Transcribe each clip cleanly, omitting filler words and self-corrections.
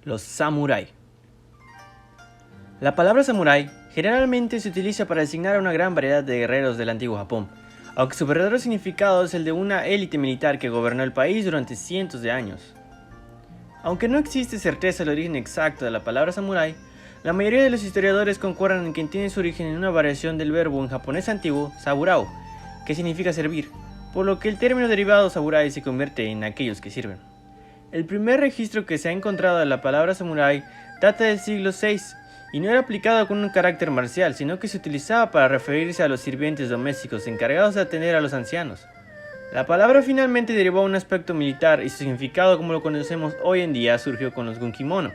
Los samurái. La palabra samurái generalmente se utiliza para designar a una gran variedad de guerreros del antiguo Japón, aunque su verdadero significado es el de una élite militar que gobernó el país durante cientos de años. Aunque no existe certeza del origen exacto de la palabra samurái, la mayoría de los historiadores concuerdan en que tiene su origen en una variación del verbo en japonés antiguo saburao, que significa servir, por lo que el término derivado samurai se convierte en aquellos que sirven. El primer registro que se ha encontrado de la palabra samurái data del siglo VI y no era aplicado con un carácter marcial, sino que se utilizaba para referirse a los sirvientes domésticos encargados de atender a los ancianos. La palabra finalmente derivó a un aspecto militar y su significado como lo conocemos hoy en día surgió con los Gunkimono,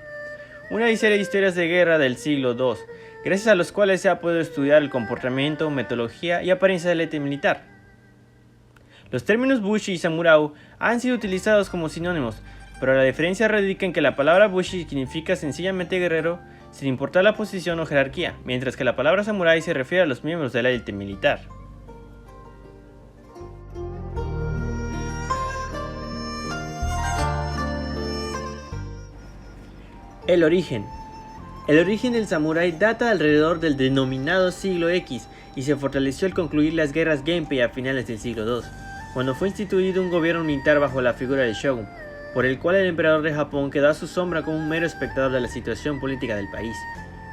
una serie de historias de guerra del siglo II, gracias a los cuales se ha podido estudiar el comportamiento, metodología y apariencia del élite militar. Los términos bushi y samurao han sido utilizados como sinónimos, pero la diferencia radica en que la palabra bushi significa sencillamente guerrero, sin importar la posición o jerarquía, mientras que la palabra samurái se refiere a los miembros de la élite militar. El origen. El origen del samurái data alrededor del denominado siglo X y se fortaleció al concluir las guerras Genpei a finales del siglo II, cuando fue instituido un gobierno militar bajo la figura del shogun, por el cual el emperador de Japón quedó a su sombra como un mero espectador de la situación política del país.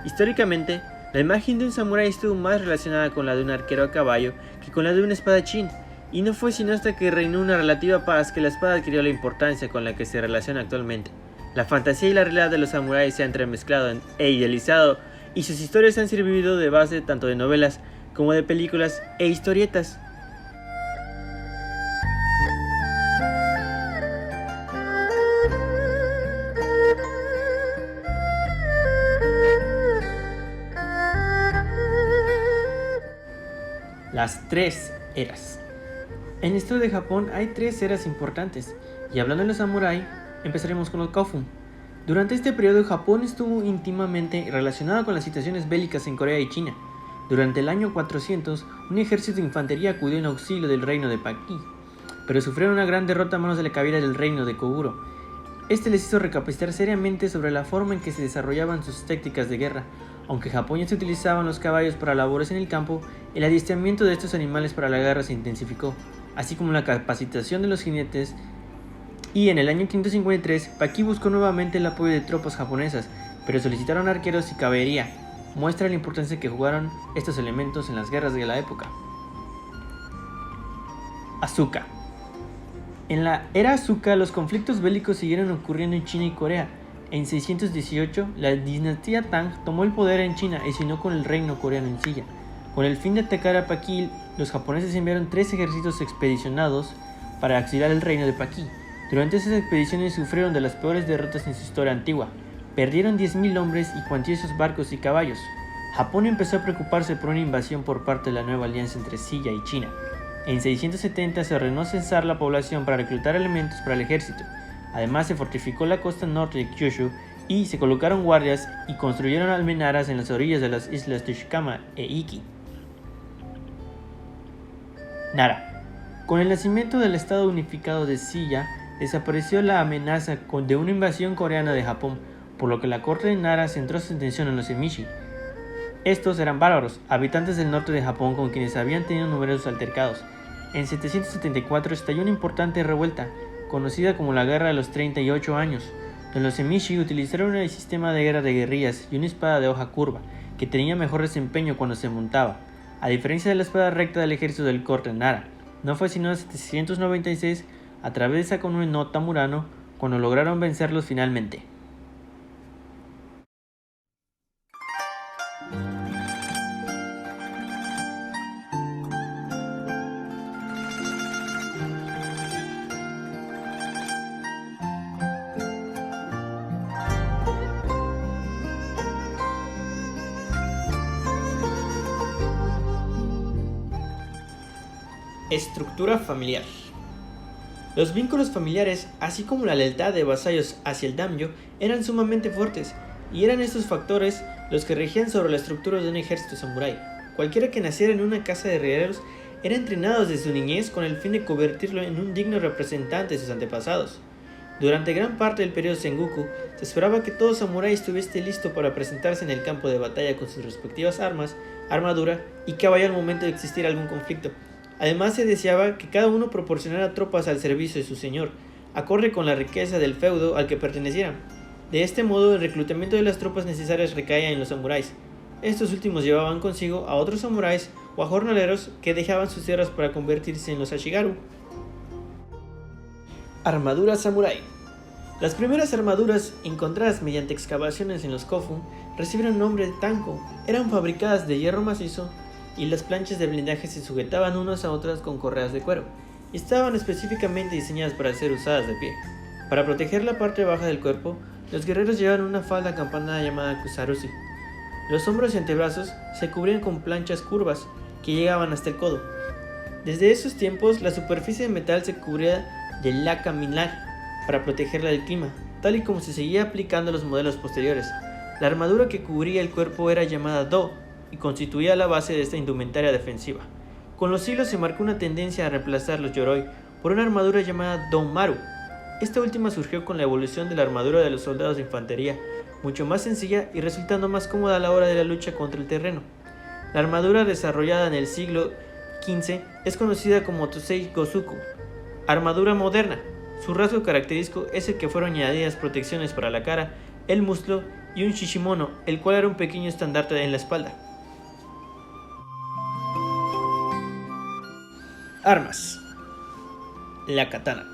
Históricamente, la imagen de un samurái estuvo más relacionada con la de un arquero a caballo que con la de un espadachín, y no fue sino hasta que reinó una relativa paz que la espada adquirió la importancia con la que se relaciona actualmente. La fantasía y la realidad de los samuráis se han entremezclado e idealizado, y sus historias han servido de base tanto de novelas como de películas e historietas. Las tres eras. En la historia de Japón hay tres eras importantes, y hablando de los samurái, empezaremos con los Kofun. Durante este periodo Japón estuvo íntimamente relacionado con las situaciones bélicas en Corea y China. Durante el año 400, un ejército de infantería acudió en auxilio del reino de Paki, pero sufrieron una gran derrota a manos de la caballería del reino de Koguro. Este les hizo recapacitar seriamente sobre la forma en que se desarrollaban sus tácticas de guerra. Aunque en Japón ya se utilizaban los caballos para labores en el campo, el adiestramiento de estos animales para la guerra se intensificó, así como la capacitación de los jinetes, y en el año 553 Paki buscó nuevamente el apoyo de tropas japonesas, pero solicitaron arqueros y caballería. Muestra la importancia que jugaron estos elementos en las guerras de la época. Asuka. En la era Asuka los conflictos bélicos siguieron ocurriendo en China y Corea. En 618, la dinastía Tang tomó el poder en China y se unió con el reino coreano en Silla. Con el fin de atacar a Paki, los japoneses enviaron 3 ejércitos expedicionados para auxiliar el reino de Paki. Durante esas expediciones sufrieron de las peores derrotas en su historia antigua. Perdieron 10.000 hombres y cuantiosos barcos y caballos. Japón empezó a preocuparse por una invasión por parte de la nueva alianza entre Silla y China. En 670 se ordenó censar la población para reclutar elementos para el ejército. Además se fortificó la costa norte de Kyushu y se colocaron guardias y construyeron almenaras en las orillas de las islas Tsushima e Iki. Nara. Con el nacimiento del estado unificado de Silla, desapareció la amenaza de una invasión coreana de Japón, por lo que la corte de Nara centró su atención en los emishi. Estos eran bárbaros, habitantes del norte de Japón con quienes habían tenido numerosos altercados. En 774 estalló una importante revuelta, conocida como la Guerra de los 38 años, donde los emishi utilizaron un sistema de guerra de guerrillas y una espada de hoja curva, que tenía mejor desempeño cuando se montaba, a diferencia de la espada recta del ejército del corte Nara. No fue sino en 796, a través de Sakonue no Tamurano, cuando lograron vencerlos finalmente. Estructura familiar. Los vínculos familiares, así como la lealtad de vasallos hacia el daimyo, eran sumamente fuertes, y eran estos factores los que regían sobre la estructura de un ejército samurái. Cualquiera que naciera en una casa de guerreros era entrenado desde su niñez con el fin de convertirlo en un digno representante de sus antepasados. Durante gran parte del periodo Sengoku, se esperaba que todo samurái estuviese listo para presentarse en el campo de batalla con sus respectivas armas, armadura y caballo al momento de existir algún conflicto. Además, se deseaba que cada uno proporcionara tropas al servicio de su señor, acorde con la riqueza del feudo al que pertenecieran. De este modo, el reclutamiento de las tropas necesarias recaía en los samuráis. Estos últimos llevaban consigo a otros samuráis o a jornaleros que dejaban sus tierras para convertirse en los Ashigaru. Armadura samurái. Las primeras armaduras, encontradas mediante excavaciones en los Kofun, recibieron el nombre de tanko. Eran fabricadas de hierro macizo y las planchas de blindaje se sujetaban unas a otras con correas de cuero, y estaban específicamente diseñadas para ser usadas de pie. Para proteger la parte baja del cuerpo, los guerreros llevaban una falda acampanada llamada kusarushi. Los hombros y antebrazos se cubrían con planchas curvas que llegaban hasta el codo. Desde esos tiempos, la superficie de metal se cubría de laca minar para protegerla del clima, tal y como se seguía aplicando a los modelos posteriores. La armadura que cubría el cuerpo era llamada do y constituía la base de esta indumentaria defensiva. Con los siglos se marcó una tendencia a reemplazar los yoroi por una armadura llamada donmaru. Esta última surgió con la evolución de la armadura de los soldados de infantería, mucho más sencilla y resultando más cómoda a la hora de la lucha contra el terreno. La armadura desarrollada en el siglo XV es conocida como Tosei Gosuku, armadura moderna. Su rasgo característico es el que fueron añadidas protecciones para la cara, el muslo y un shishimono, el cual era un pequeño estandarte en la espalda. Armas. La katana.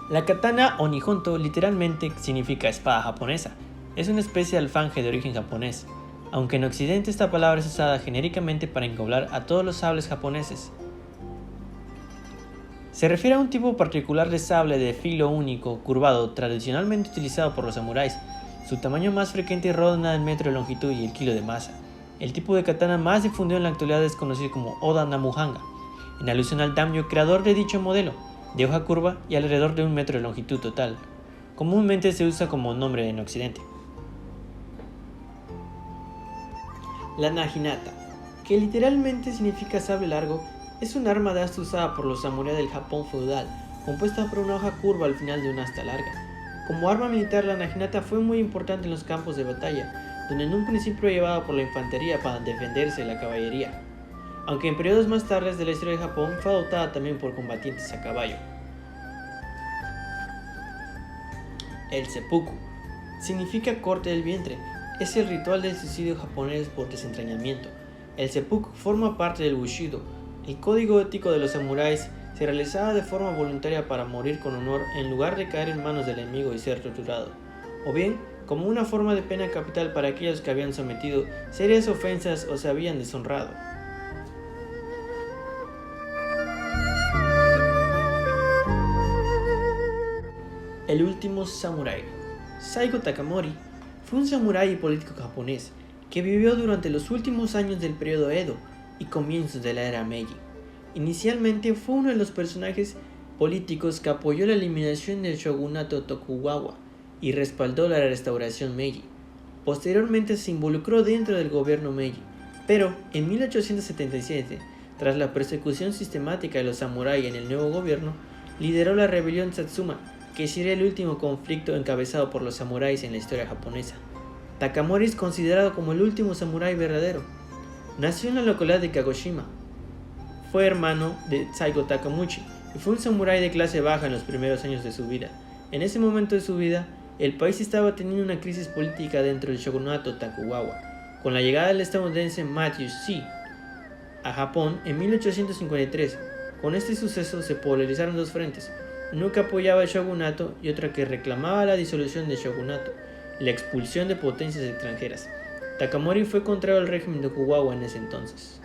La katana o nihonto literalmente significa espada japonesa. Es una especie de alfanje de origen japonés, aunque en Occidente esta palabra es usada genéricamente para englobar a todos los sables japoneses. Se refiere a un tipo particular de sable de filo único, curvado, tradicionalmente utilizado por los samuráis. Su tamaño más frecuente ronda el metro de longitud y el kilo de masa. El tipo de katana más difundido en la actualidad es conocido como Oda Namuhanga, en alusión al daimyo creador de dicho modelo, de hoja curva y alrededor de 1 metro de longitud total. Comúnmente se usa como nombre en Occidente. La naginata, que literalmente significa sable largo, es un arma de asta usada por los samuráis del Japón feudal, compuesta por una hoja curva al final de una asta larga. Como arma militar, la naginata fue muy importante en los campos de batalla, donde en un principio llevada por la infantería para defenderse de la caballería, aunque en periodos más tardes de la historia de Japón fue adoptada también por combatientes a caballo. El seppuku significa corte del vientre. Es el ritual del suicidio japonés por desentrañamiento. El seppuku forma parte del bushido. El código ético de los samuráis se realizaba de forma voluntaria para morir con honor en lugar de caer en manos del enemigo y ser torturado, o bien como una forma de pena capital para aquellos que habían sometido serias ofensas o se habían deshonrado. El último samurái. Saigo Takamori fue un samurái y político japonés que vivió durante los últimos años del periodo Edo y comienzos de la era Meiji. Inicialmente fue uno de los personajes políticos que apoyó la eliminación del shogunato Tokugawa y respaldó la restauración Meiji. Posteriormente se involucró dentro del gobierno Meiji, pero en 1877, tras la persecución sistemática de los samuráis en el nuevo gobierno, lideró la rebelión Satsuma, que sería el último conflicto encabezado por los samuráis en la historia japonesa. Takamori es considerado como el último samurái verdadero. Nació en la localidad de Kagoshima. Fue hermano de Saigo Takamori y fue un samurái de clase baja en los primeros años de su vida. En ese momento de su vida, el país estaba teniendo una crisis política dentro del shogunato Tokugawa. Con la llegada del estadounidense Matthew C. a Japón en 1853, con este suceso se polarizaron dos frentes, uno que apoyaba el shogunato y otro que reclamaba la disolución del shogunato y la expulsión de potencias extranjeras. Takamori fue contrario al régimen de Tokugawa en ese entonces.